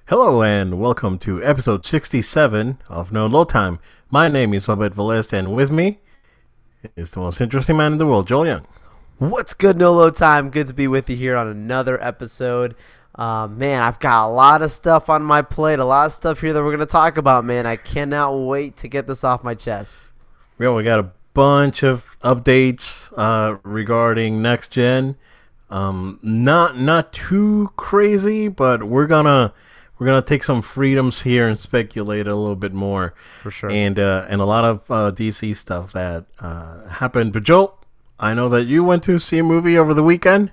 Hello and welcome to episode 67 of No Low Time. My name is Robert Velez and with me is the most interesting man in the world, Joel Young. What's good, Nolo Time? Good to be with you here on another episode. Man, I've got a lot of stuff on my plate, a lot of stuff here that we're going to talk about, man. I cannot wait to get this off my chest. Yeah, we got a bunch of updates regarding next gen. Not too crazy, but we're gonna take some freedoms here and speculate a little bit more, For sure. and a lot of DC stuff that happened. But Joel, I know that you went to see a movie over the weekend,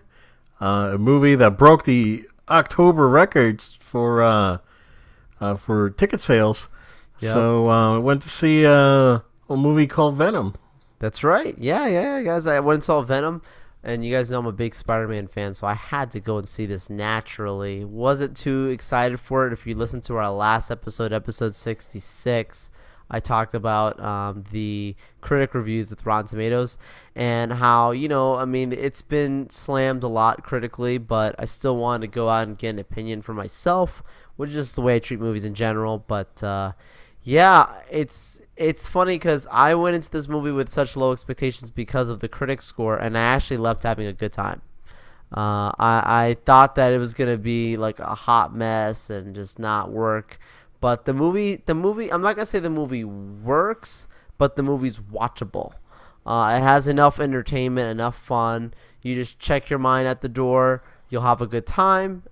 a movie that broke the October records for ticket sales. Yep. So I went to see a movie called Venom. That's right. Yeah, guys. I went and saw Venom, and you guys know I'm a big Spider-Man fan, so I had to go and see this naturally. Wasn't too excited for it. If you listen to our last episode, episode 66, I talked about the critic reviews with Rotten Tomatoes and how, it's been slammed a lot critically, but I still wanted to go out and get an opinion for myself, which is just the way I treat movies in general. But yeah, it's funny because I went into this movie with such low expectations because of the critic score, and I actually left having a good time. I thought that it was going to be like a hot mess and just not work. But the movie, I'm not going to say the movie works, but the movie's watchable. It has enough entertainment, enough fun. You just check your mind at the door. You'll have a good time.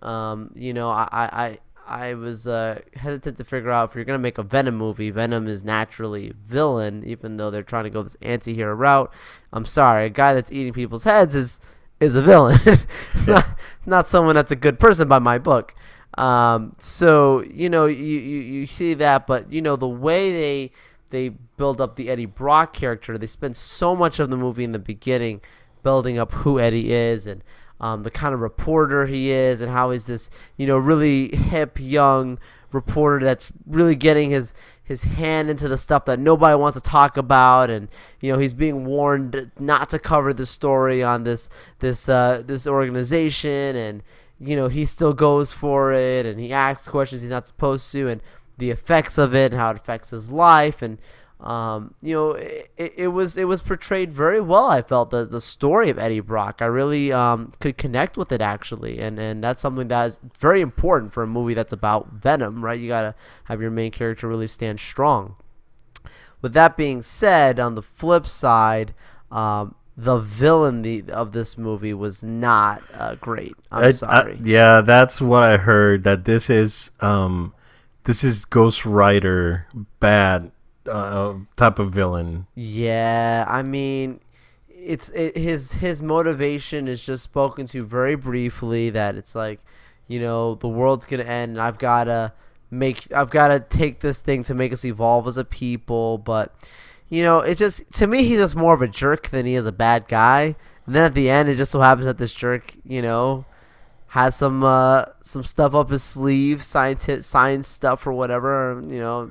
I was hesitant to figure out if you're going to make a Venom movie. Venom is naturally villain, even though they're trying to go this anti-hero route. I'm sorry, a guy that's eating people's heads is a villain. It's not someone that's a good person by my book. So you see that, but the way they build up the Eddie Brock character, they spend so much of the movie in the beginning building up who Eddie is and the kind of reporter he is, and how he's this really hip young reporter that's really getting his hand into the stuff that nobody wants to talk about, and he's being warned not to cover the story on this organization, and he still goes for it, and he asks questions he's not supposed to, and the effects of it and how it affects his life, and it was portrayed very well. I felt the story of Eddie Brock, I really could connect with it actually, and that's something that is very important for a movie that's about Venom, right? You gotta have your main character really stand strong. With that being said, on the flip side, the villain of this movie was not great. I'm sorry. Yeah, that's what I heard. That this is Ghost Rider bad type of villain. Yeah, I mean, his motivation is just spoken to very briefly. That it's like, the world's gonna end, and I've gotta take this thing to make us evolve as a people, but. It just, to me, he's just more of a jerk than he is a bad guy. And then at the end, it just so happens that this jerk, has some stuff up his sleeve, science stuff or whatever.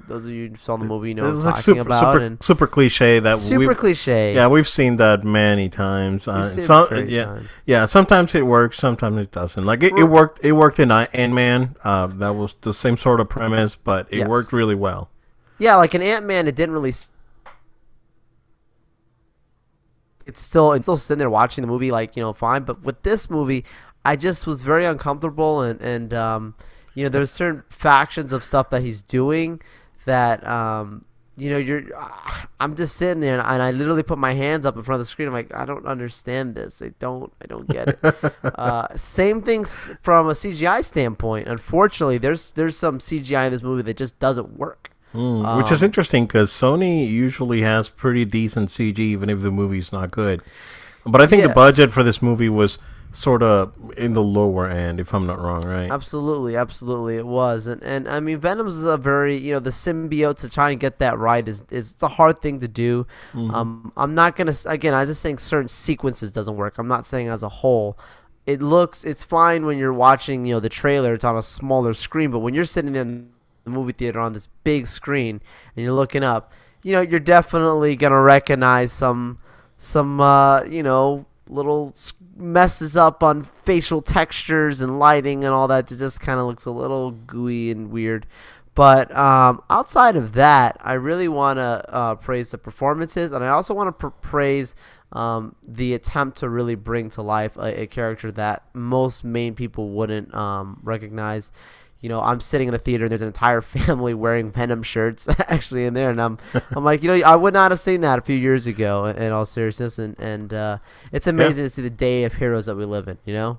Those of you who saw the movie know what I'm talking about. Super cliche. Cliche. Yeah, we've seen that many times. Sometimes it works, sometimes it doesn't. Like it worked. It worked in Ant-Man. That was the same sort of premise, but it worked really well. Yeah, like in Ant-Man, it didn't really. It's still sitting there watching the movie, like, fine. But with this movie, I just was very uncomfortable, and there's certain factions of stuff that he's doing that I'm just sitting there, and I literally put my hands up in front of the screen. I'm like, I don't understand this. I don't get it. Same things from a CGI standpoint. Unfortunately, there's some CGI in this movie that just doesn't work. Which is interesting because Sony usually has pretty decent CG even if the movie's not good. But I think the budget for this movie was sort of in the lower end, if I'm not wrong, right? Absolutely it was. And I mean, Venom's a very, the symbiote, to try and get that right is it's a hard thing to do. I'm not going to, again, I'm just saying certain sequences doesn't work. I'm not saying as a whole. It's fine when you're watching, the trailer, it's on a smaller screen, but when you're sitting in the movie theater on this big screen and you're looking up, you're definitely gonna recognize some messes up on facial textures and lighting and all that. It just kind of looks a little gooey and weird. But outside of that, I really want to praise the performances, and I also want to praise the attempt to really bring to life a character that most main people wouldn't recognize. You know, I'm sitting in the theater and there's an entire family wearing Venom shirts actually in there, and I'm like, you know, I would not have seen that a few years ago. In all seriousness, and it's amazing to see the day of heroes that we live in. You know.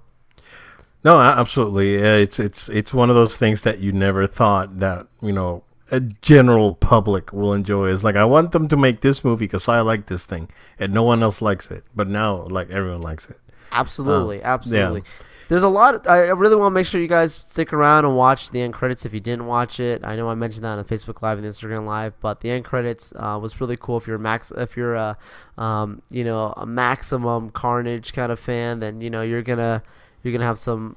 No, absolutely. It's one of those things that you never thought that, you know, a general public will enjoy. It's like, I want them to make this movie because I like this thing and no one else likes it. But now, like, everyone likes it. Absolutely. Absolutely. Yeah. There's a lot. I really want to make sure you guys stick around and watch the end credits if you didn't watch it. I know I mentioned that on Facebook Live and Instagram Live, but the end credits was really cool. If you're a Maximum Carnage kind of fan, then, you know, you're gonna have some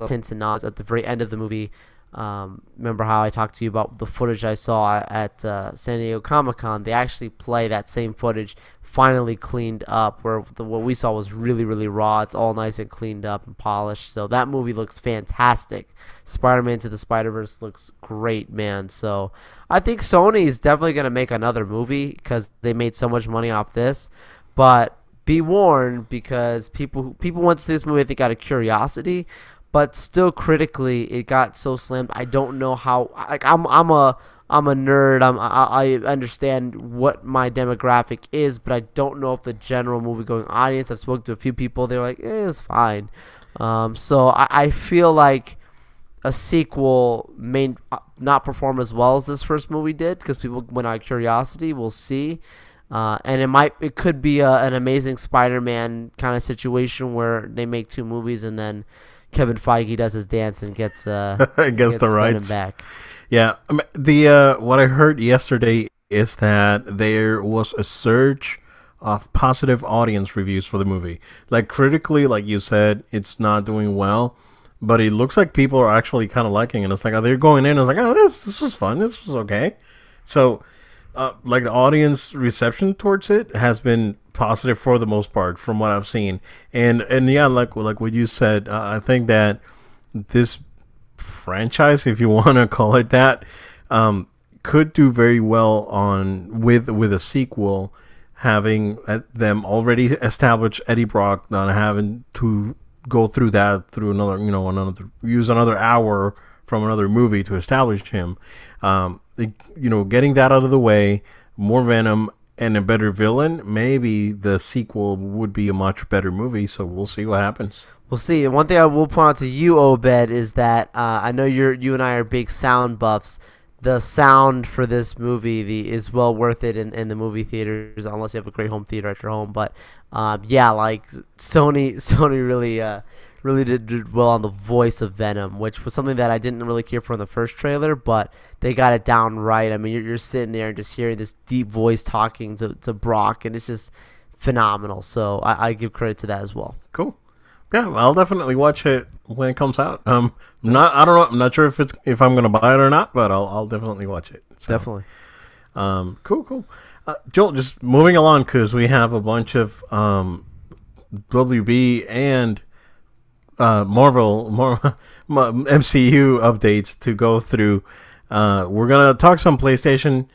hints and nods at the very end of the movie. Remember how I talked to you about the footage I saw at San Diego Comic-Con? They actually play that same footage finally cleaned up, where what we saw was really, really raw. It's all nice and cleaned up and polished. So that movie looks fantastic. Spider-Man Into the Spider-Verse looks great, man. So I think Sony is definitely going to make another movie because they made so much money off this. But be warned, because people went to see this movie, I think, out of curiosity, but still critically it got so slammed. I don't know how. Like, I'm a nerd. I understand what my demographic is, but I don't know if the general movie-going audience. I've spoken to a few people. They're like, it's fine. So I feel like a sequel may not perform as well as this first movie did, because people went out of curiosity. We'll see. And it could be an Amazing Spider-Man kind of situation where they make two movies and then Kevin Feige does his dance and gets gets the rights back. Yeah, the what I heard yesterday is that there was a surge of positive audience reviews for the movie. Like, critically, like you said, it's not doing well, but it looks like people are actually kind of liking it. It's like, they're going in. It's like, this was fun. This was okay. So. Like, the audience reception towards it has been positive for the most part, from what I've seen, and yeah, like what you said, I think that this franchise, if you want to call it that, could do very well with a sequel, having them already established Eddie Brock, not having to go through use another hour from another movie to establish him. Getting that out of the way, more Venom and a better villain, maybe the sequel would be a much better movie. So we'll see what happens. We'll see. And one thing I will point out to you, Obed, is that I know you and I are big sound buffs. The sound for this movie is well worth it in the movie theaters, unless you have a great home theater at your home. But like Sony really did well on the voice of Venom, which was something that I didn't really care for in the first trailer, but they got it down right. I mean, you're sitting there and just hearing this deep voice talking to Brock, and it's just phenomenal. So I give credit to that as well. Cool. Yeah, I'll definitely watch it when it comes out. I don't know. I'm not sure if I'm gonna buy it or not, but I'll definitely watch it. So, definitely. Cool. Joel, just moving along, because we have a bunch of WB and Marvel MCU updates to go through. We're gonna talk some PlayStation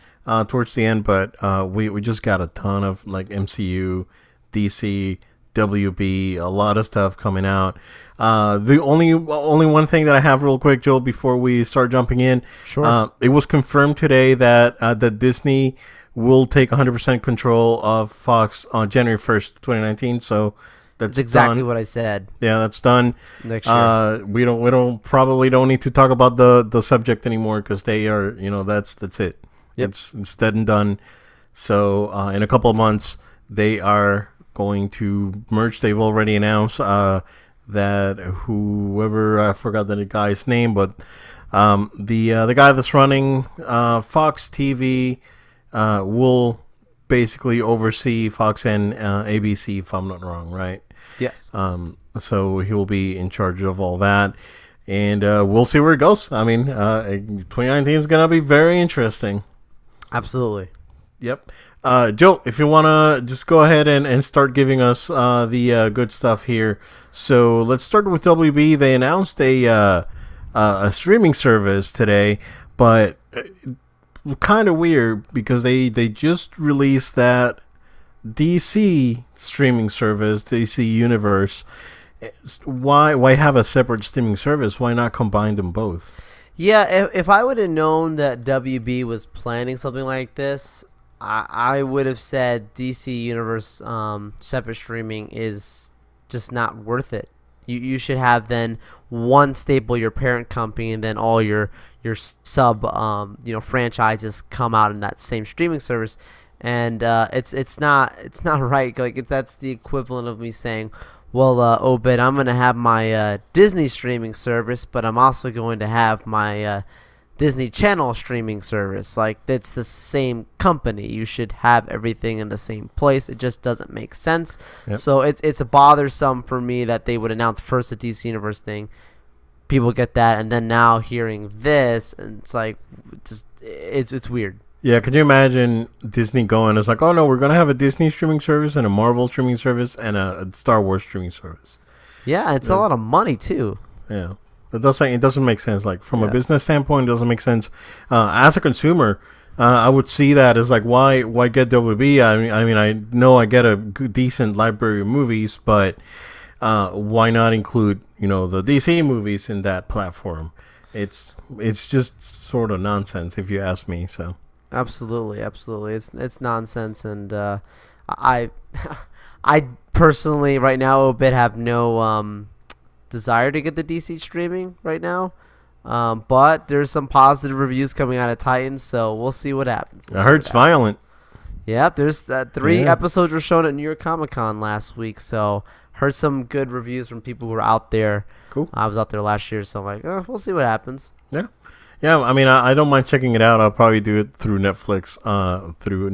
towards the end, but we just got a ton of, like, MCU, DC, WB, a lot of stuff coming out. The only one thing that I have real quick, Joel, before we start jumping in, sure. It was confirmed today that Disney will take 100% control of Fox on January 1st, 2019. So that's exactly done. What I said. Yeah, that's done. Next year. We don't need to talk about the subject anymore, because they are, that's it. Yep. It's dead and done. So in a couple of months they are going to merge. They've already announced that whoever, I forgot the guy's name, but the guy that's running Fox TV will basically oversee Fox and ABC, if I'm not wrong, right? Yes. So he will be in charge of all that, and we'll see where it goes. I mean, 2019 is gonna be very interesting. Absolutely. Yep. Joe, if you want to just go ahead and start giving us the good stuff here. So let's start with WB. They announced a streaming service today, but kind of weird because they just released that DC streaming service, DC Universe. Why have a separate streaming service? Why not combine them both? Yeah, if I would have known that WB was planning something like this, I would have said DC Universe separate streaming is just not worth it. You should have then one staple, your parent company, and then all your sub franchises come out in that same streaming service. And it's not right. Like that's the equivalent of me saying, well, Obed, I'm gonna have my Disney streaming service, but I'm also going to have my Disney Channel streaming service. Like it's the same company. You should have everything in the same place. It just doesn't make sense. Yep. So it's a bothersome for me that they would announce first a DC Universe thing. People get that, and then now hearing this, and it's like, just it's weird. Yeah, could you imagine Disney going, it's like, oh no, we're going to have a Disney streaming service and a Marvel streaming service and a Star Wars streaming service. Yeah, it's a lot of money too. Yeah. It doesn't make sense. Like, from a business standpoint, it doesn't make sense. As a consumer, I would see that as like, why get WB? I mean, I know I get a decent library of movies, but why not include, the DC movies in that platform? It's just sort of nonsense, if you ask me, so... Absolutely. It's nonsense, and I personally right now Obed have no desire to get the DC streaming right now, but there's some positive reviews coming out of Titans, so we'll see what happens. I heard it's violent. Yeah, there's 3 episodes were shown at New York Comic Con last week, so heard some good reviews from people who were out there. Cool. I was out there last year, so I'm like, we'll see what happens. Yeah, I mean, I don't mind checking it out. I'll probably do it through Netflix, through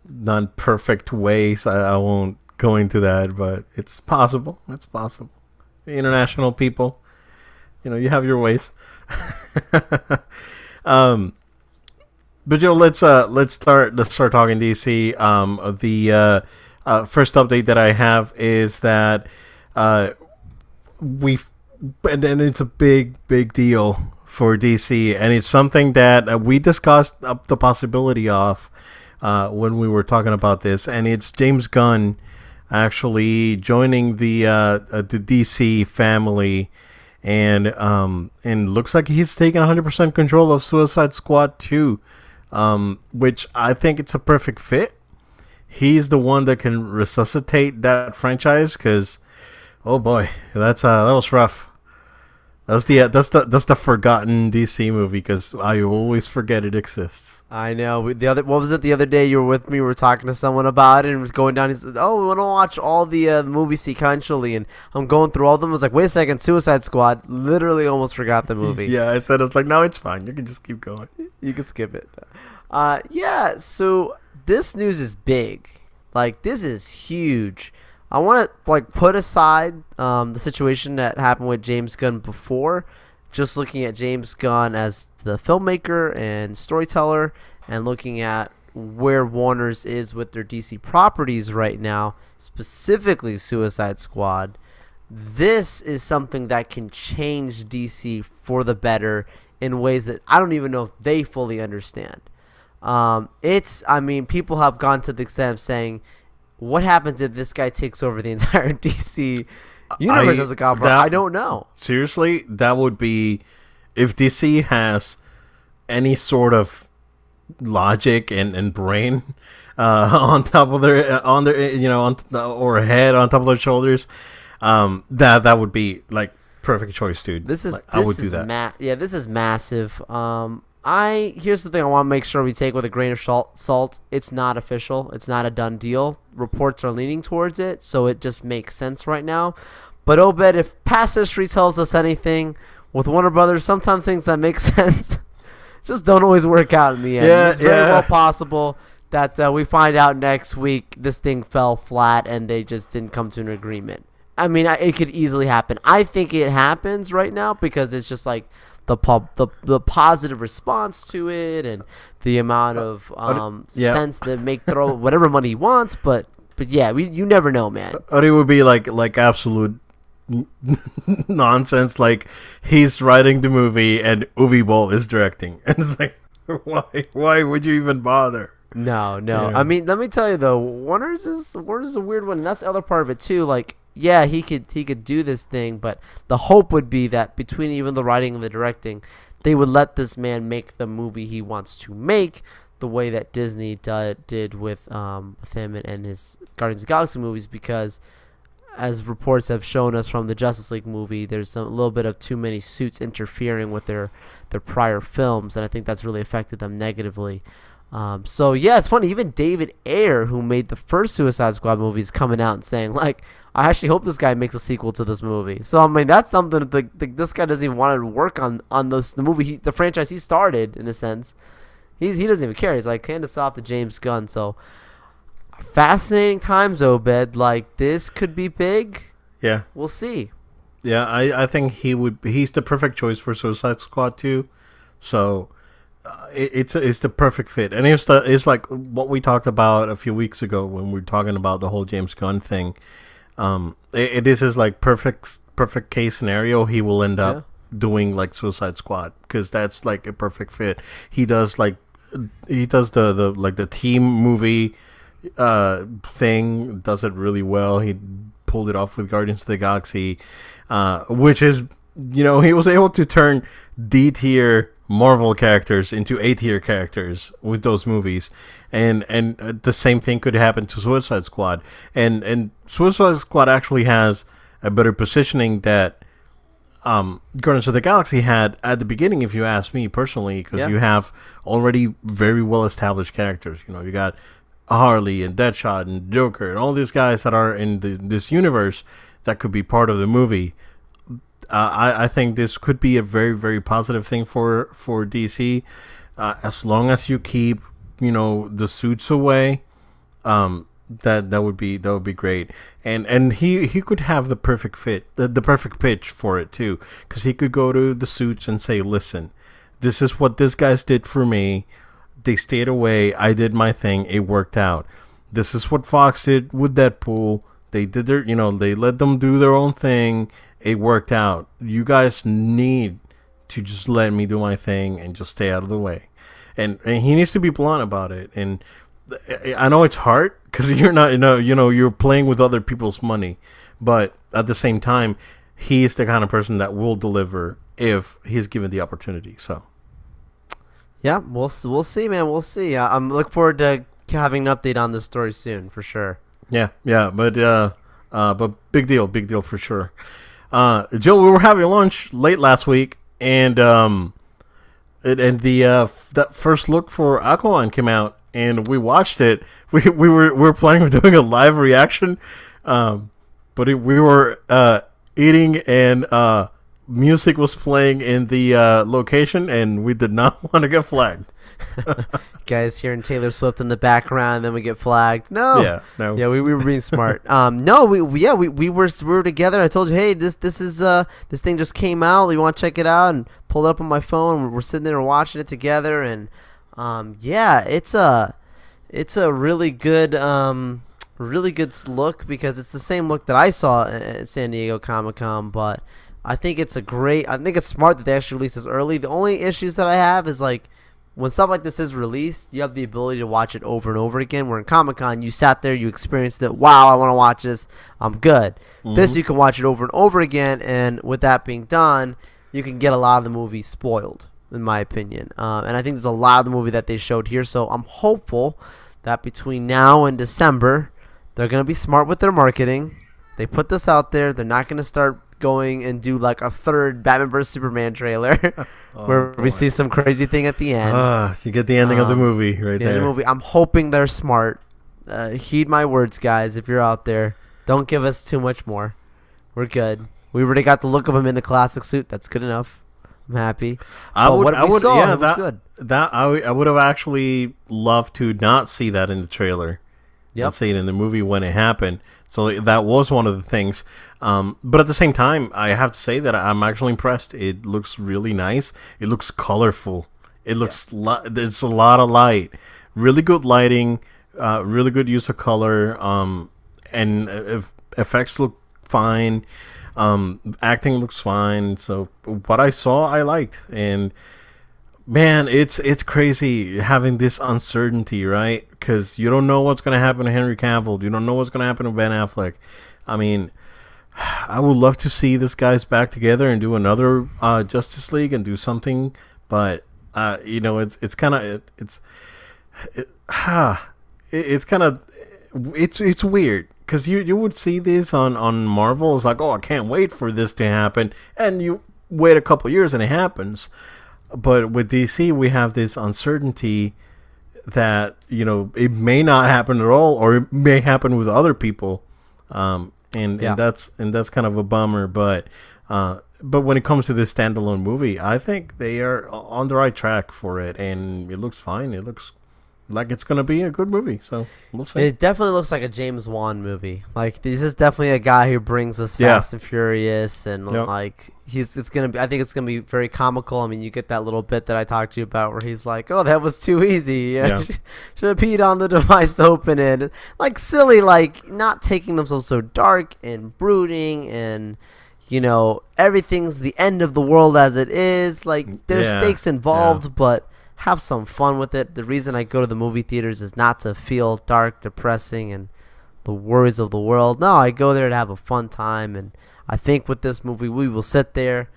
non-perfect ways. I won't go into that, but it's possible. It's possible. International people, you have your ways. But Joe, let's start talking DC. The first update that I have is that and it's a big deal for DC, and it's something that we discussed the possibility of when we were talking about this, and it's James Gunn actually joining the DC family, and looks like he's taking 100% control of Suicide Squad 2, which I think it's a perfect fit. He's the one that can resuscitate that franchise, because oh boy, that was rough. That's the forgotten DC movie, because I always forget it exists. I know. What was it the other day? You were with me. We were talking to someone about it, and it was going down. He said, "Oh, we want to watch all the movies sequentially," and I'm going through all of them. I was like, "Wait a second, Suicide Squad." Literally, almost forgot the movie. Yeah, I said, "It's like, no, it's fine. You can just keep going. You can skip it." Yeah. So this news is big. Like, this is huge. I want to put aside the situation that happened with James Gunn before, just looking at James Gunn as the filmmaker and storyteller, and looking at where Warner's is with their DC properties right now, specifically Suicide Squad. This is something that can change DC for the better in ways that I don't even know if they fully understand. People have gone to the extent of saying, what happens if this guy takes over the entire DC universe as a cop? I don't know. Seriously, that would be, if DC has any sort of logic and brain on top of their or head on top of their shoulders, that would be like perfect choice, dude. I would do that. This is massive. Here's the thing I want to make sure we take with a grain of salt. It's not official. It's not a done deal. Reports are leaning towards it, so it just makes sense right now. But Obed, if past history tells us anything, with Warner Brothers, sometimes things that make sense just don't always work out in the end. It's very well possible that we find out next week this thing fell flat and they just didn't come to an agreement. I mean, it could easily happen. I think it happens right now because it's just like the positive response to it and the amount of sense that make throw whatever money he wants. But yeah, you never know, man. Or it would be like absolute nonsense. Like he's writing the movie and Uwe Boll is directing, and it's like, why would you even bother? No. Yeah. I mean, let me tell you though, Warner's a weird one, and that's the other part of it too. Like, yeah, he could do this thing, but the hope would be that between even the writing and the directing, they would let this man make the movie he wants to make, the way that Disney did with him and his Guardians of the Galaxy movies. Because, as reports have shown us from the Justice League movie, there's a little bit of too many suits interfering with their prior films, and I think that's really affected them negatively. So yeah, it's funny. Even David Ayer, who made the first Suicide Squad movie, is coming out and saying, like, I actually hope this guy makes a sequel to this movie. So I mean, that's something that this guy doesn't even want to work on the movie, the franchise he started, in a sense. He doesn't even care. He's like, hand this off to James Gunn. So fascinating times, Obed. Like, this could be big. Yeah, we'll see. Yeah, I think he's the perfect choice for Suicide Squad 2. So it's the perfect fit, and it's like what we talked about a few weeks ago when we were talking about the whole James Gunn thing. This is like perfect case scenario. He will end up doing like Suicide Squad because that's like a perfect fit. He does the team movie thing, does it really well. He pulled it off with Guardians of the Galaxy, which is, he was able to turn D tier Marvel characters into A tier characters with those movies, and the same thing could happen to Suicide Squad, and Suicide Squad actually has a better positioning that Guardians of the Galaxy had at the beginning, if you ask me personally, because you have already very well established characters. You got Harley and Deadshot and Joker and all these guys that are in this universe that could be part of the movie. I think this could be a very, very positive thing for DC, as long as you keep the suits away. That would be great, and he could have the perfect fit, the perfect pitch for it too, because he could go to the suits and say, listen, this is what these guys did for me. They stayed away. I did my thing. It worked out. This is what Fox did with Deadpool. They did their, they let them do their own thing. It worked out. You guys need to just let me do my thing and just stay out of the way. And he needs to be blunt about it. And I know it's hard because you're not, you're playing with other people's money. But at the same time, he's the kind of person that will deliver if he's given the opportunity. So, yeah, we'll see, man. We'll see. I'm looking forward to having an update on this story soon, for sure. Yeah, but big deal for sure. Jill, we were having lunch late last week, and that first look for Aquaman came out, and we watched it. We were planning on doing a live reaction, but we were eating, and music was playing in the location, and we did not want to get flagged. Guys hearing Taylor Swift in the background, and then we get flagged. No, we were being smart. We were together. I told you, hey, this thing just came out. You want to check it out? And pulled it up on my phone. We're sitting there watching it together, and it's a really good look, because it's the same look that I saw at San Diego Comic-Con, but I think it's smart that they actually released this early. The only issues that I have is, like, when stuff like this is released, you have the ability to watch it over and over again. Where in Comic-Con, you sat there, you experienced it. Wow, I want to watch this. I'm good. Mm-hmm. This, you can watch it over and over again, and with that being done, you can get a lot of the movie spoiled, in my opinion. And I think there's a lot of the movie that they showed here, so I'm hopeful that between now and December, they're going to be smart with their marketing. They put this out there. They're not going to start going and do like a third Batman vs Superman trailer where we see some crazy thing at the end. You get the ending of the movie right there. The movie. I'm hoping they're smart. Heed my words, guys. If you're out there, don't give us too much more. We're good. We already got the look of him in the classic suit. That's good enough. I'm happy. I would have actually loved to not see that in the trailer. Yep. see it in the movie when it happened. So that was one of the things. But at the same time, I have to say that I'm actually impressed. It looks really nice. It looks colorful. It looks there's a lot of light, really good lighting, really good use of color, and effects look fine. Acting looks fine. So what I saw, I liked, and man, it's crazy having this uncertainty, right? Because you don't know what's gonna happen to Henry Cavill. You don't know what's gonna happen to Ben Affleck. I mean, I would love to see this guys back together and do another Justice League and do something, but it's kind of it's weird because you would see this on Marvel. It's like, oh, I can't wait for this to happen, and you wait a couple years and it happens. But with DC, we have this uncertainty that it may not happen at all, or it may happen with other people, and that's kind of a bummer. But when it comes to this standalone movie, I think they are on the right track for it, and it looks fine. It looks like it's gonna be a good movie. So we'll see. It definitely looks like a James Wan movie. Like, this is definitely a guy who brings us Fast and Furious, and like it's gonna be. I think it's gonna be very comical. I mean, you get that little bit that I talked to you about where he's like, "Oh, that was too easy. Should have peed on the device to open it." Like, silly, like not taking themselves so dark and brooding, and everything's the end of the world as it is. Like, there's stakes involved, but have some fun with it. The reason I go to the movie theaters is not to feel dark, depressing, and the worries of the world. No, I go there to have a fun time, and I think with this movie we will sit there,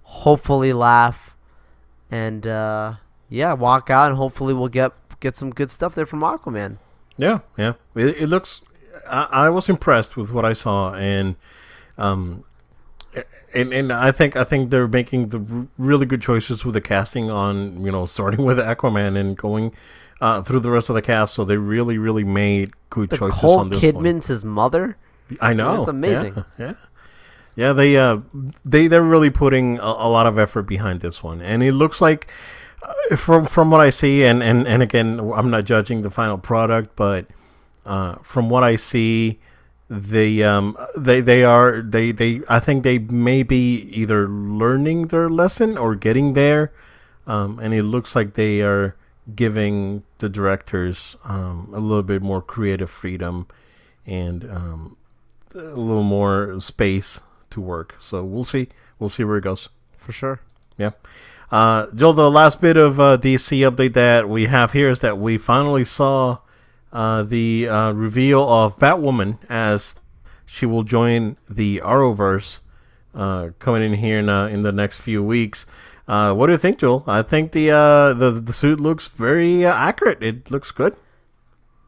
hopefully laugh, and walk out, and hopefully we'll get some good stuff there from Aquaman. Yeah. It looks. I was impressed with what I saw, and I think they're making the really good choices with the casting on starting with Aquaman and going through the rest of the cast. So they really made good choices on this one. Kidman's his mother. I know. It's amazing. Yeah. They're really putting a lot of effort behind this one, and it looks like from what I see, and again, I'm not judging the final product, but from what I see, I think they may be either learning their lesson or getting there, and it looks like they are giving the directors a little bit more creative freedom and a little more space to work. So we'll see where it goes. For sure. Yeah. Joel, the last bit of DC update that we have here is that we finally saw the reveal of Batwoman as she will join the Arrowverse coming in here in the next few weeks. What do you think, Joel? I think the suit looks very accurate. It looks good.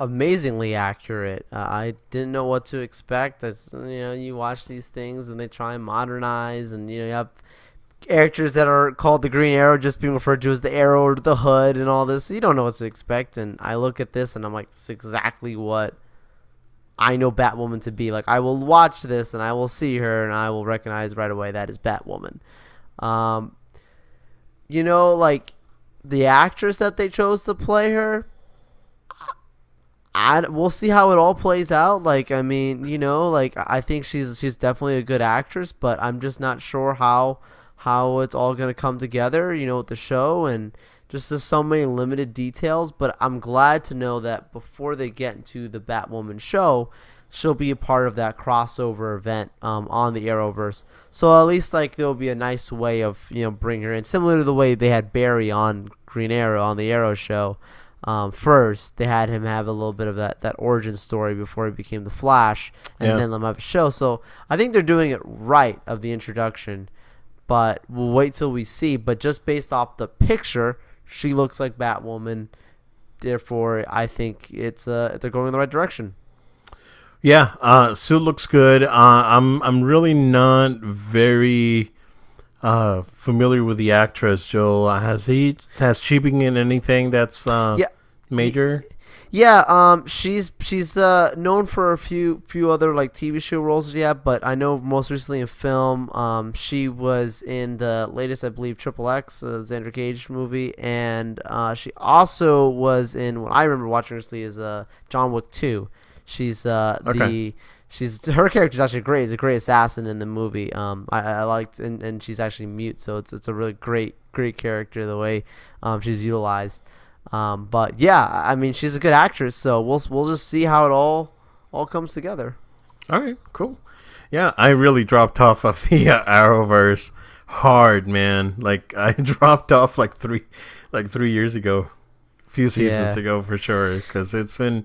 Amazingly accurate. I didn't know what to expect. As you watch these things and they try and modernize, and you have characters that are called the Green Arrow just being referred to as the Arrow or the Hood and all this. So you don't know what to expect, and I look at this and I'm like, it's exactly what I know Batwoman to be. Like, I will watch this and I will see her and I will recognize right away that is Batwoman. Like, the actress that they chose to play her, we'll see how it all plays out. Like, I mean, I think she's definitely a good actress, but I'm just not sure how it's all going to come together, with the show, and just there's so many limited details. But I'm glad to know that before they get into the Batwoman show, she'll be a part of that crossover event on the Arrowverse. So at least there'll be a nice way of bring her in, similar to the way they had Barry on Green Arrow on the Arrow show. First they had him have a little bit of that origin story before he became the Flash, and then let him have a show. So I think they're doing it right of the introduction. But we'll wait till we see. But just based off the picture, she looks like Batwoman. Therefore, I think they're going in the right direction. Yeah, suit looks good. I'm really not very familiar with the actress, Joe. Has she been in anything that's major? Yeah, she's known for a few other TV show roles. Yeah, but I know most recently in film, she was in the latest, I believe, Triple X, Xander Cage movie, and she also was in what I remember watching recently is John Wick 2. She's Okay. her character is actually great. It's a great assassin in the movie. I liked, and she's actually mute, so it's a really great character the way she's utilized. But yeah, I mean, she's a good actress, so we'll just see how it all comes together. All right, cool. Yeah, I really dropped off of the Arrowverse hard, man. Like I dropped off like 3 years ago, a few seasons Yeah. ago for sure, because it's been,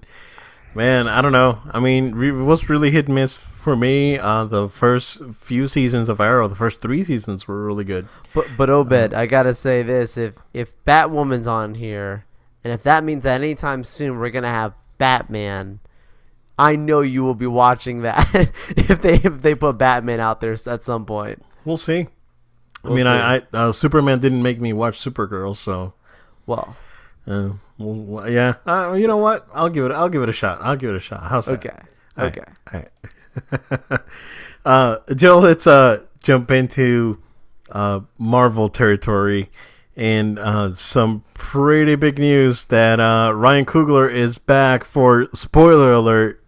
man, I don't know. I mean, it was really hit and miss for me. The first few seasons of Arrow, the first 3 seasons were really good. But Obed, I gotta say this: if Batwoman's on here, and if that means that anytime soon we're gonna have Batman, I know you will be watching that if they put Batman out there at some point. We'll see. We'll I mean, see. Superman didn't make me watch Supergirl, so Well, yeah. You know what? I'll give it a shot. How's that? okay, All okay. right. Joe, let's jump into Marvel territory and some pretty big news that Ryan Coogler is back for, spoiler alert,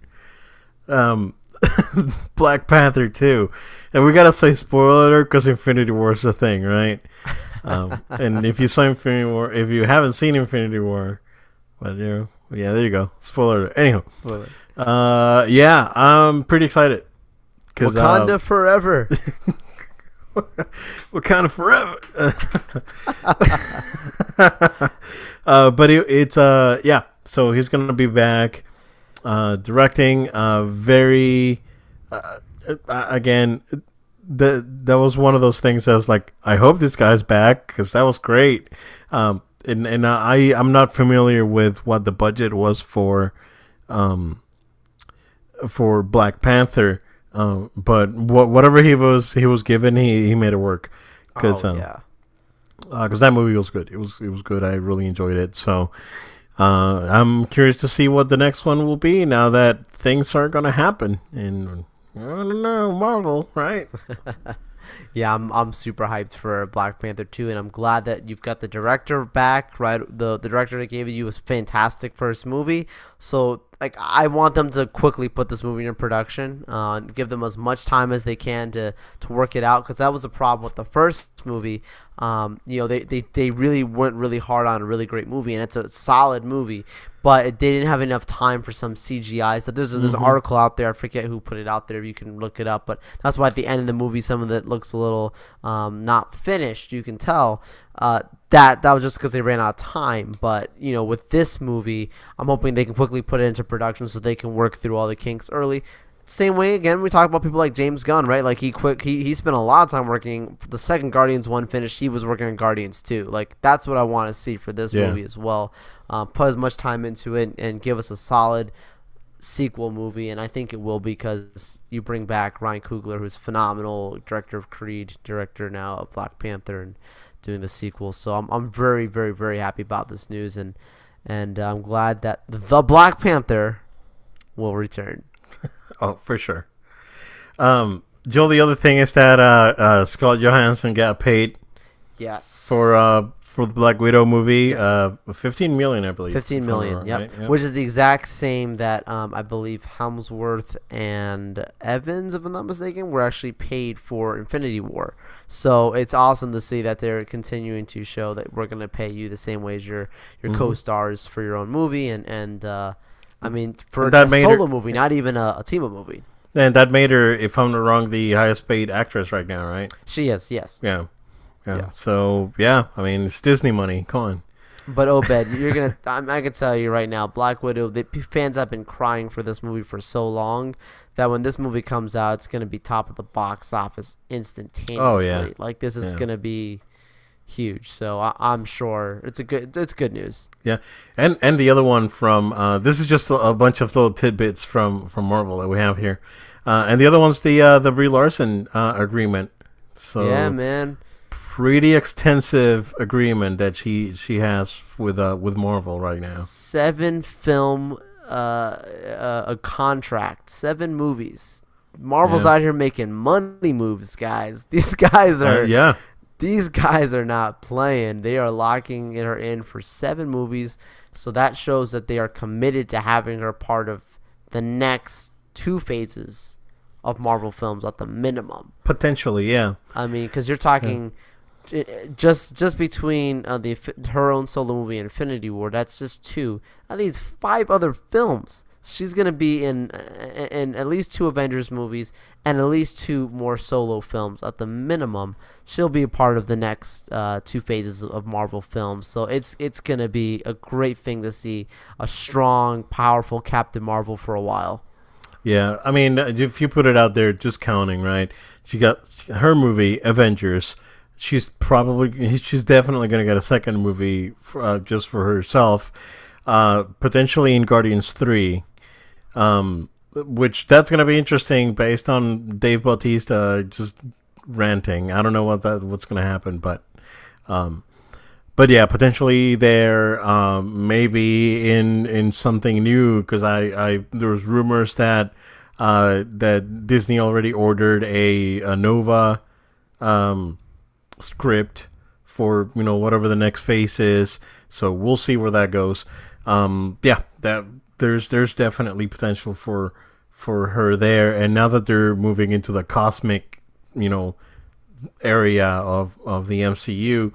Black Panther 2. And we gotta say spoiler alert because Infinity War is a thing, right? And if you saw Infinity War, if you haven't seen Infinity War, but yeah, there you go. Spoiler alert. Anyhow, Spoiler. yeah, I'm pretty excited. Wakanda forever. Wakanda forever. But it's yeah. So he's gonna be back, directing. Very again. That was one of those things that was like, I hope this guy's back because that was great. And I'm not familiar with what the budget was for Black Panther. But whatever he was given, he made it work. Because yeah. That movie was good. It was good. I really enjoyed it. So I'm curious to see what the next one will be now that things are gonna happen. And I don't know, Marvel, right? Yeah, I'm super hyped for Black Panther 2, and I'm glad that you've got the director back. Right, the director that gave it you was fantastic for his movie. So like, I want them to quickly put this movie in production, give them as much time as they can to work it out, because that was a problem with the first movie. They really went really hard on a really great movie, and it's a solid movie, but they didn't have enough time for some CGI stuff. There's an article out there, I forget who put it out there, you can look it up, but that's why at the end of the movie some of it looks a little not finished, you can tell. That was just because they ran out of time. But with this movie, I'm hoping they can quickly put it into production so they can work through all the kinks early. Same way, again, we talk about people like James Gunn, right? Like he spent a lot of time working. The second Guardians 1 finished, he was working on Guardians 2. Like, that's what I want to see for this movie as well. Put as much time into it and give us a solid sequel movie, and I think it will, because you bring back Ryan Coogler, who's phenomenal, director of Creed, director now of Black Panther, and doing the sequel. So I'm very, very, very happy about this news, and I'm glad that the Black Panther will return. Oh, for sure. Joel, the other thing is that Scarlett Johansson got paid. Yes. For the Black Widow movie, Yes. 15 million, I believe. 15 million, yep. Right? Yep. Which is the exact same that I believe Hemsworth and Evans, if I'm not mistaken, were actually paid for Infinity War. So it's awesome to see that they're continuing to show that we're going to pay you the same way as your co-stars for your own movie, and I mean, for a solo movie, not even a team-up movie. And that made her, if I'm not wrong, the highest paid actress right now, right? She is, yes. Yeah. So, yeah, I mean, it's Disney money. Come on. But Obed, you're gonna. I can tell you right now, Black Widow. The fans have been crying for this movie for so long that when this movie comes out, it's gonna be top of the box office instantaneously. Oh yeah, like this is gonna be huge. So I'm sure it's good news. Yeah, and the other one from this is just a bunch of little tidbits from Marvel that we have here, and the other one's the Brie Larson agreement. So yeah, man. Pretty extensive agreement that she has with Marvel right now. 7 film a contract, 7 movies. Marvel's out here making money moves, guys. These guys are These guys are not playing. They are locking her in for 7 movies. So that shows that they are committed to having her part of the next 2 phases of Marvel films at the minimum. Potentially, yeah. I mean, because you're talking just between her own solo movie and Infinity War, that's just 2. Now these 5 other films. She's gonna be in at least 2 Avengers movies and at least 2 more solo films at the minimum. She'll be a part of the next 2 phases of Marvel films. So it's gonna be a great thing to see a strong, powerful Captain Marvel for a while. Yeah, I mean, if you put it out there, just counting, right? She got her movie, Avengers. She's definitely going to get a second movie just for herself, potentially in Guardians 3, which that's going to be interesting based on Dave Bautista just ranting. I don't know what's going to happen, but yeah, potentially there, maybe in something new, because there was rumors that Disney already ordered a Nova script for whatever the next phase is. So we'll see where that goes. Yeah, that there's definitely potential for her there, and now that they're moving into the cosmic area of the MCU.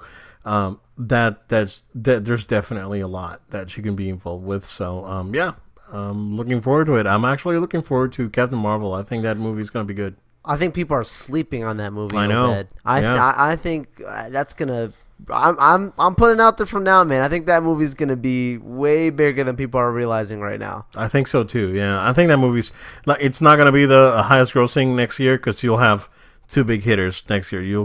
There's definitely a lot that she can be involved with. So yeah, looking forward to it. I'm actually looking forward to Captain Marvel. I think that movie's gonna be good. I think people are sleeping on that movie. I know. I think that's gonna. I'm putting it out there from now, man. I think that movie's gonna be way bigger than people are realizing right now. I think so too. Yeah, I think that movie's it's not gonna be the highest grossing next year because you'll have 2 big hitters next year. You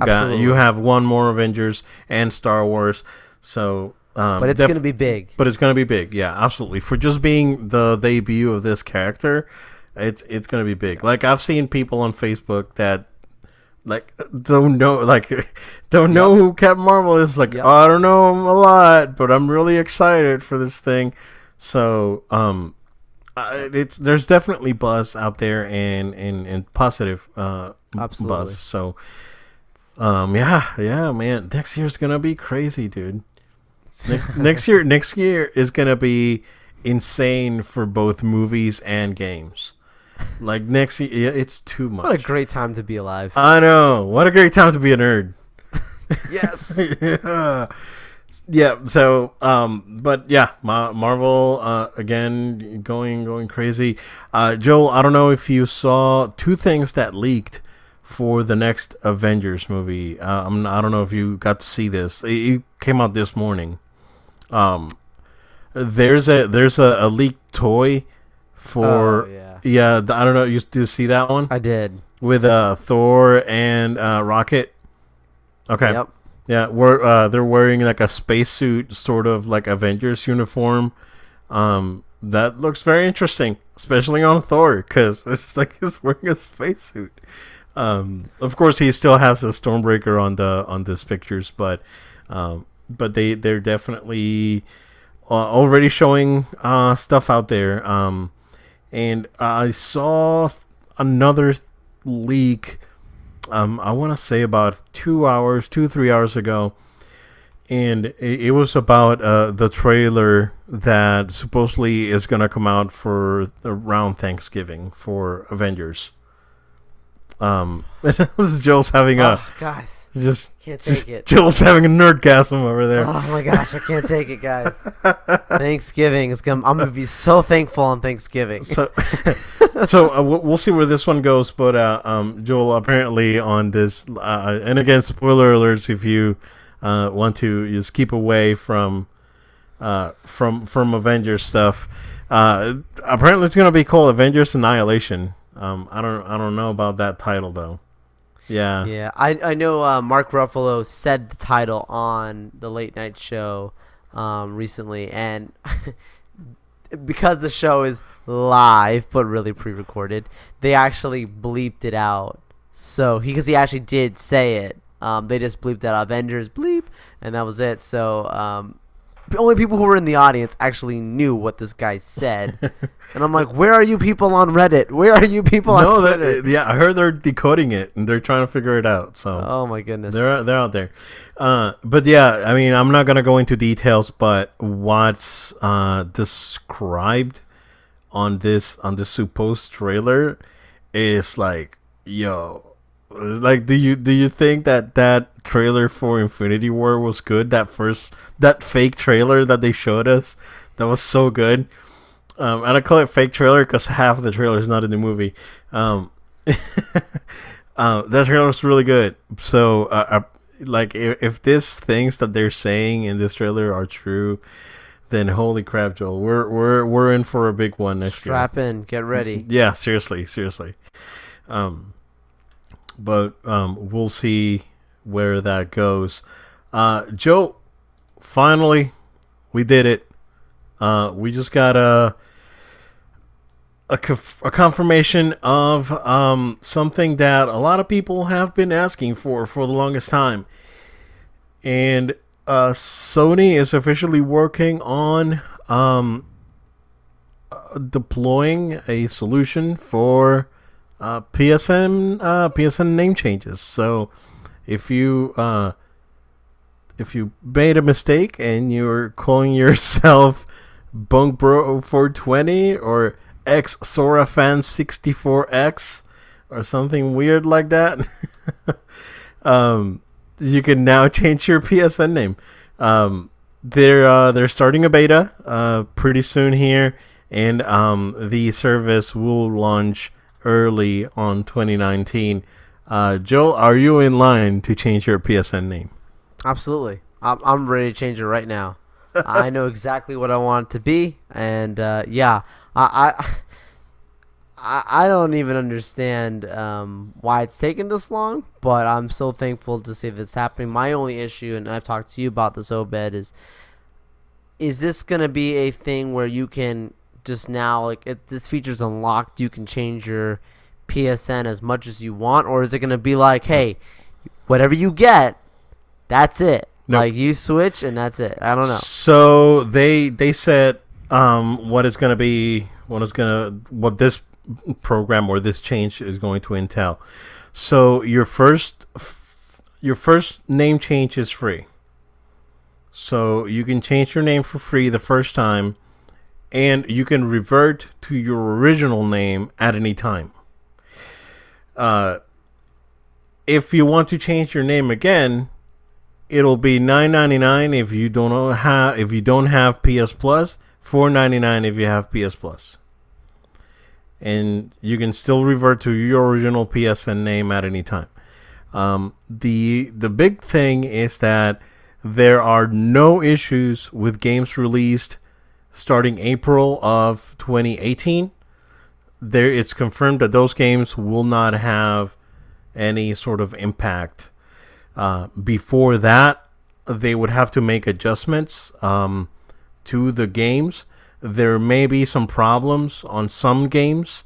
have one more Avengers and Star Wars. So, but it's gonna be big. But it's gonna be big. Yeah, absolutely. For just being the debut of this character, it's gonna be big. Like I've seen people on Facebook that don't know who Captain Marvel is. Like, oh, I don't know him a lot, but I'm really excited for this thing. So, there's definitely buzz out there and positive buzz. So, yeah, man, next year's gonna be crazy, dude. Next year is gonna be insane for both movies and games. Like next year, it's too much. What a great time to be alive! I know. What a great time to be a nerd. Yes. Yeah. So, but yeah, Marvel again going crazy. Joel, I don't know if you saw 2 things that leaked for the next Avengers movie. I don't know if you got to see this. It came out this morning. There's a leaked toy for I don't know. You do see that one? I did. With Thor and Rocket. Okay. Yep. Yeah, they're wearing like a spacesuit, sort of like Avengers uniform. That looks very interesting, especially on Thor, because it's like he's wearing a spacesuit. Of course, he still has a Stormbreaker on these pictures, but they're definitely already showing stuff out there. And I saw another leak. I want to say about 3 hours ago, and it was about the trailer that supposedly is going to come out for around Thanksgiving for Avengers. This is Joel's having guys. Can't take it. Joel's having a nerdgasm over there. Oh my gosh, I can't take it, guys. Thanksgiving is I'm gonna be so thankful on Thanksgiving. So we'll see where this one goes. But Joel, apparently on this, and again, spoiler alerts if you want to just keep away from Avengers stuff. Apparently, it's gonna be called Avengers Annihilation. I don't know about that title though. Yeah. I know Mark Ruffalo said the title on the late night show recently, and because the show is live but really pre-recorded, they actually bleeped it out. So because he actually did say it, they just bleeped out Avengers bleep, and that was it. So the only people who were in the audience actually knew what this guy said. And I'm like, where are you people on Reddit? Where are you people on Twitter? I heard they're decoding it and they're trying to figure it out. So oh my goodness, they're out there. But yeah, I mean, I'm not gonna go into details, but what's described on this supposed trailer is like, yo, like, do you think that trailer for Infinity War was good? That fake trailer that they showed us, that was so good. And I call it fake trailer because half of the trailer is not in the movie. That trailer was really good. So, like, if these things that they're saying in this trailer are true, then holy crap, Joel, we're in for a big one next year. Strap in, get ready. Yeah, seriously. But we'll see where that goes. Joe, finally, we did it. We just got a confirmation of something that a lot of people have been asking for the longest time. And Sony is officially working on deploying a solution for PSN name changes. So if you made a mistake and you're calling yourself Bunk Bro 420 or X Sora Fan 64X or something weird like that, you can now change your PSN name. They're starting a beta pretty soon here, and the service will launch early on 2019. Joel, are you in line to change your PSN name? Absolutely. I'm ready to change it right now. I know exactly what I want it to be, and yeah, I don't even understand why it's taken this long, but I'm so thankful to see this happening. My only issue, and I've talked to you about this, Obed, is this gonna be a thing where you can just now, like, if this feature's unlocked, you can change your PSN as much as you want, or is it gonna be like, hey, whatever you get, that's it? Nope. Like, you switch and that's it. I don't know. So they said what this program or this change is going to entail. So your first name change is free. So you can change your name for free the first time, and you can revert to your original name at any time. If you want to change your name again, it'll be $9.99 if you don't have PS Plus, $4.99 if you have PS Plus. And you can still revert to your original PSN name at any time. The big thing is that there are no issues with games released starting April of 2018. It's confirmed that those games will not have any sort of impact. Before that, they would have to make adjustments to the games. There may be some problems on some games.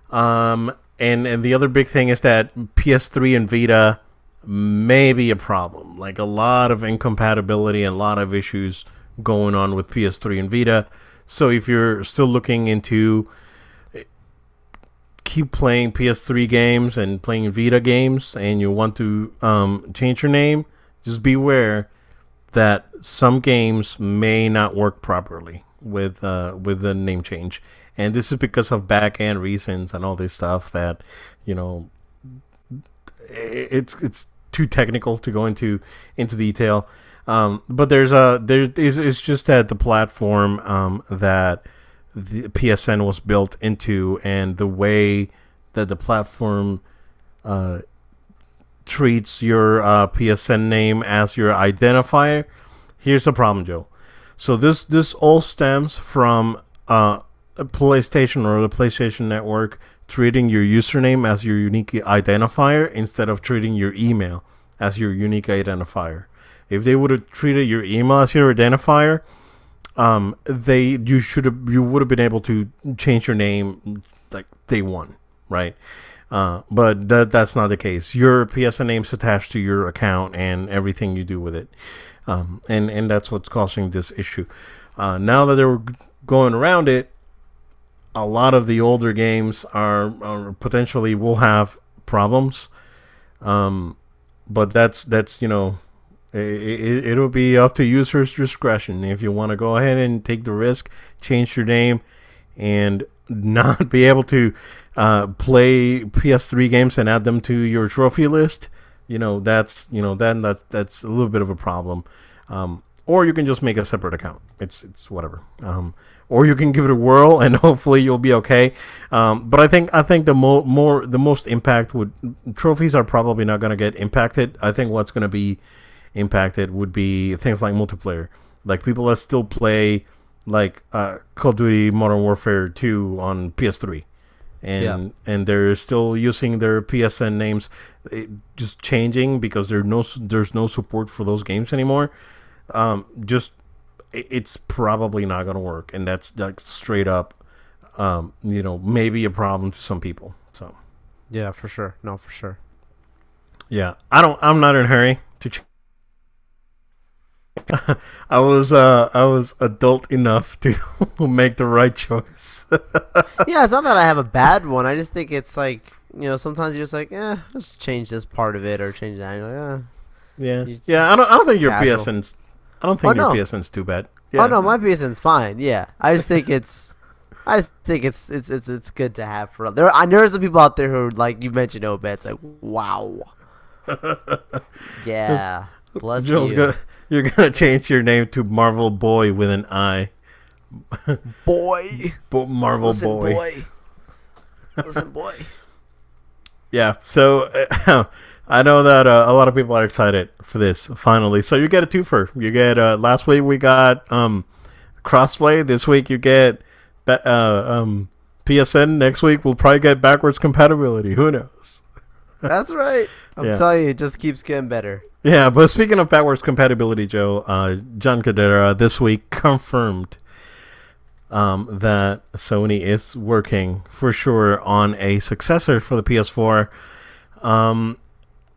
And the other big thing is that PS3 and Vita may be a problem. Like, a lot of incompatibility and a lot of issues going on with PS3 and Vita. So if you're still looking into keep playing PS3 games and playing Vita games and you want to change your name, just beware that some games may not work properly with the name change. And this is because of back-end reasons and all this stuff that, you know, it's too technical to go into detail. But it's just that the platform that the PSN was built into, and the way that the platform treats your PSN name as your identifier. Here's the problem, Joe. So this all stems from a PlayStation or the PlayStation Network treating your username as your unique identifier instead of treating your email as your unique identifier. If they would have treated your email as your identifier, you would have been able to change your name like day one, right? But that's not the case. Your PSN name's attached to your account and everything you do with it, and that's what's causing this issue. Now that they're going around it, a lot of the older games are potentially will have problems, but that's you know. It'll be up to users' discretion. If you want to go ahead and take the risk, change your name, and not be able to play PS3 games and add them to your trophy list, then that's a little bit of a problem. Or you can just make a separate account. It's whatever. Or you can give it a whirl and hopefully you'll be okay. But I think the most impact trophies are probably not going to get impacted. I think what's going to be impacted would be things like multiplayer, like people that still play like Call of Duty Modern Warfare 2 on PS3. And they're still using their PSN names, just changing because there's no support for those games anymore. It's probably not going to work, and that's like straight up, maybe a problem to some people. So, yeah, for sure. No, for sure. Yeah, I'm not in a hurry to. I was adult enough to make the right choice. Yeah, it's not that I have a bad one. I just think it's like, sometimes you're just like, let's change this part of it or change that. And you're like, yeah. I don't think your casual. PSN's. I don't think your PSN's too bad. Yeah. Oh no, my PSN's fine. Yeah, I just think it's good to have for there's some people out there who, like you mentioned, Obed. It's like, wow. Yeah, bless you. You're gonna change your name to Marvel Boy with an I. Boy. Marvel Listen, Boy. Listen, boy. Yeah. So I know that a lot of people are excited for this finally. So you get a twofer. You get last week we got crossplay. This week you get PSN. Next week we'll probably get backwards compatibility. Who knows? That's right. I'm telling you, it just keeps getting better. Yeah, but speaking of backwards compatibility, Joe, John Cadera this week confirmed that Sony is working for sure on a successor for the PS4. I'm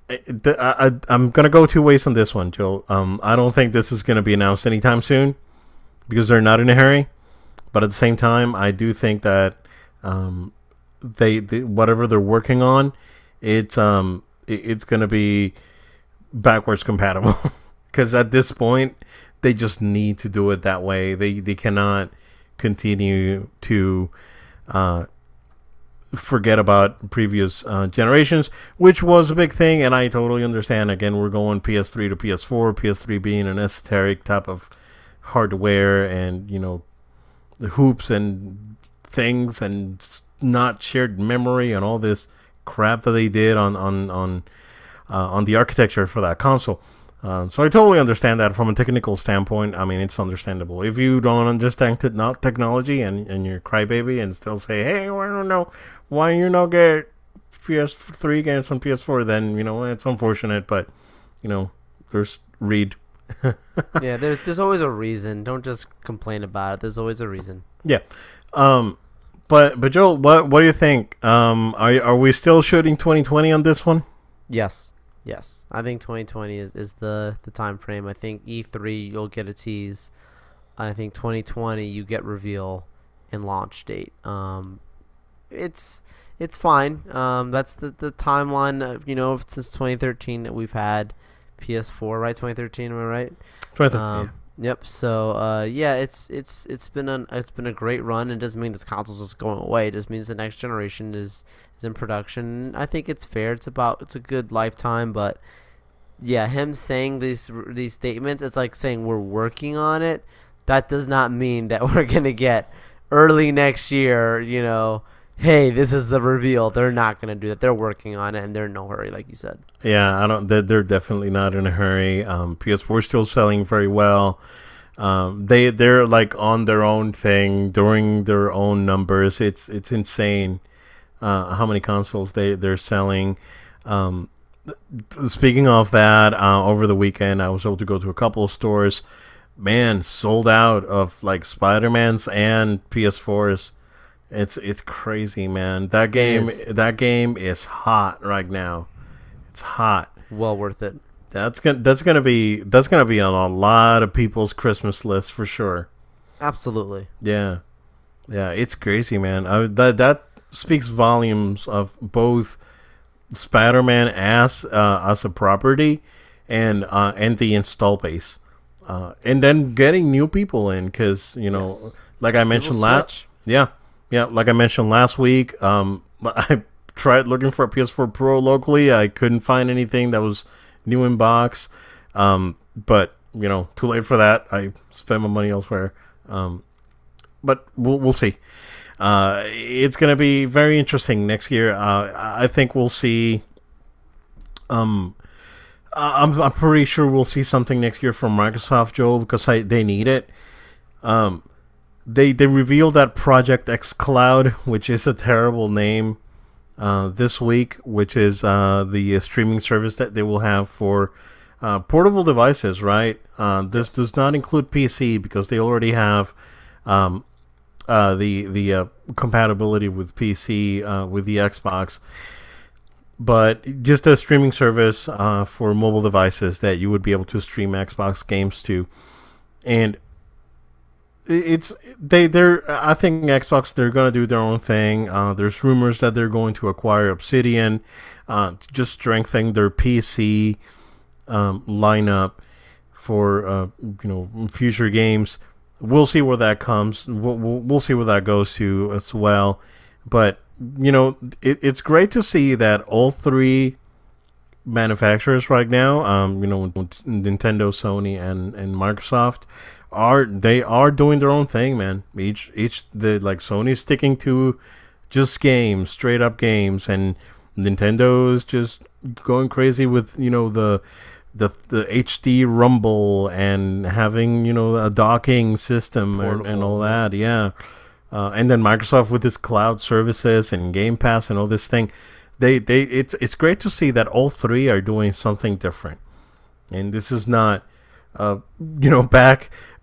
going to go two ways on this one, Joe. I don't think this is going to be announced anytime soon because they're not in a hurry. But at the same time, I do think that they whatever they're working on, it's going to be backwards compatible because at this point they just need to do it that way. They cannot continue to forget about previous generations, which was a big thing, and I totally understand. Again, we're going PS3 to PS4, PS3 being an esoteric type of hardware, and the hoops and things and not shared memory and all this crap that they did on the architecture for that console. So I totally understand that from a technical standpoint. I mean, it's understandable. If you don't understand technology and you're a crybaby and still say, hey, I don't know why you not get PS3 games on PS4, then, it's unfortunate, but, there's read. Yeah, there's always a reason. Don't just complain about it. There's always a reason. Yeah. But Joel, what do you think? Are we still shooting 2020 on this one? Yes. I think 2020 is the time frame. I think E3 you'll get a tease. I think 2020 you get reveal and launch date. It's fine. That's the timeline. Since 2013 that we've had PS4, right? 2013, am I right? 2013. Yep. So it's been a great run. It doesn't mean this console's just going away. It just means the next generation is in production. I think it's fair. It's a good lifetime, but yeah, him saying these statements, it's like saying we're working on it. That does not mean that we're gonna get early next year. Hey, this is the reveal. They're not gonna do that. They're working on it, and they're in no hurry, like you said. Yeah, they're definitely not in a hurry. PS4 is still selling very well. They're like on their own thing, doing their own numbers. It's insane how many consoles they're selling. Speaking of that, over the weekend I was able to go to a couple of stores. Man, sold out of like Spider-Mans and PS4s. It's crazy, man. That game is hot right now. It's hot. Well worth it. That's gonna be on a lot of people's Christmas list for sure. Absolutely. Yeah, it's crazy, man. That speaks volumes of both Spider-Man as a property and the install base, and then getting new people in because yes. Like I mentioned last. Yeah. Yeah, like I mentioned last week, I tried looking for a PS4 Pro locally. I couldn't find anything that was new in box. But too late for that. I spent my money elsewhere. But we'll see. It's gonna be very interesting next year. I think we'll see. I'm pretty sure we'll see something next year from Microsoft, Joel, because they need it. They revealed that Project X Cloud, which is a terrible name, this week, which is the streaming service that they will have for portable devices. Right? This does not include PC because they already have the compatibility with PC with the Xbox, but just a streaming service for mobile devices that you would be able to stream Xbox games to. And they're I think Xbox, they're gonna do their own thing. There's rumors that they're going to acquire Obsidian to just strengthen their PC lineup for future games. We'll see where that comes. We'll see where that goes to as well. But it's great to see that all three manufacturers right now, Nintendo, Sony, and Microsoft, are doing their own thing, man. Sony's sticking to just games, straight up games, and Nintendo's just going crazy with the HD Rumble and having a docking system and all that, yeah. And then Microsoft with its cloud services and Game Pass and all this thing, it's great to see that all three are doing something different. And this is not,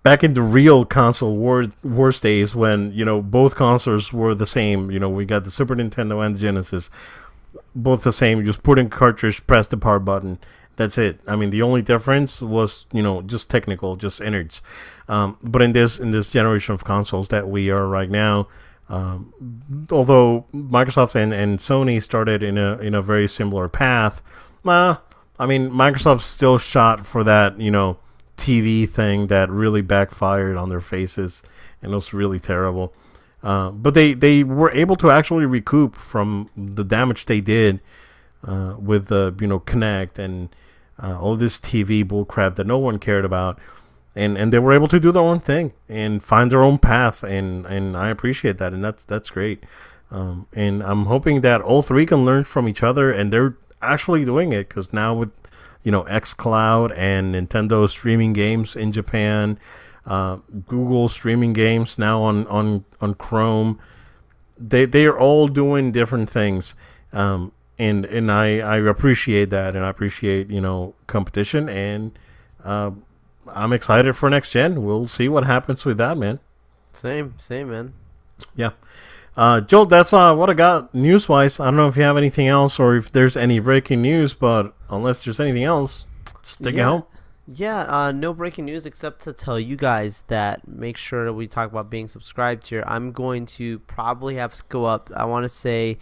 back in the real console wars days when both consoles were the same. We got the Super Nintendo and the Genesis, both the same. You just put in cartridge, press the power button. That's it. I mean, the only difference was, just technical, just innards. But in this generation of consoles that we are right now, although Microsoft and Sony started in a very similar path, Microsoft still shot for that, TV thing that really backfired on their faces, and it was really terrible. But they were able to actually recoup from the damage they did with the Kinect and all this TV bullcrap that no one cared about, and they were able to do their own thing and find their own path, and I appreciate that, and that's great. And I'm hoping that all three can learn from each other, and they're actually doing it, because now with xCloud and Nintendo streaming games in Japan, Google streaming games now on Chrome, they are all doing different things. And I appreciate that, and I appreciate competition, and I'm excited for next gen. We'll see what happens with that, man. Same, man. Yeah. Joel, that's what I got news-wise. I don't know if you have anything else or if there's any breaking news, but unless there's anything else, stick it home. Yeah, no breaking news except to tell you guys that make sure that we talk about being subscribed here. I'm going to probably have to go up, I want to say,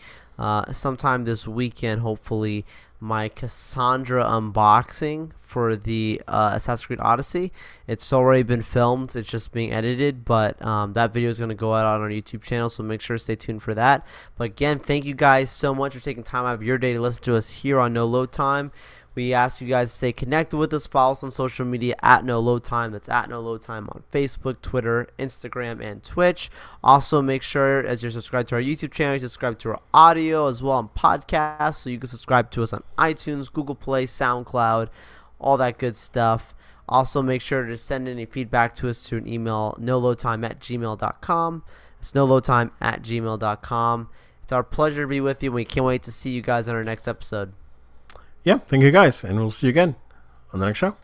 sometime this weekend, hopefully, my Cassandra unboxing for the Assassin's Creed Odyssey. It's already been filmed, it's just being edited, but that video is going to go out on our YouTube channel, so make sure to stay tuned for that. But again, thank you guys so much for taking time out of your day to listen to us here on No Load Time. We ask you guys to stay connected with us. Follow us on social media at No Load Time. That's at No Load Time on Facebook, Twitter, Instagram, and Twitch. Also, make sure as you're subscribed to our YouTube channel, you subscribe to our audio as well on podcasts. So you can subscribe to us on iTunes, Google Play, SoundCloud, all that good stuff. Also, make sure to send any feedback to us to an email, noloadtime@gmail.com. It's noloadtime@gmail.com. It's our pleasure to be with you. We can't wait to see you guys on our next episode. Yeah, thank you guys, and we'll see you again on the next show.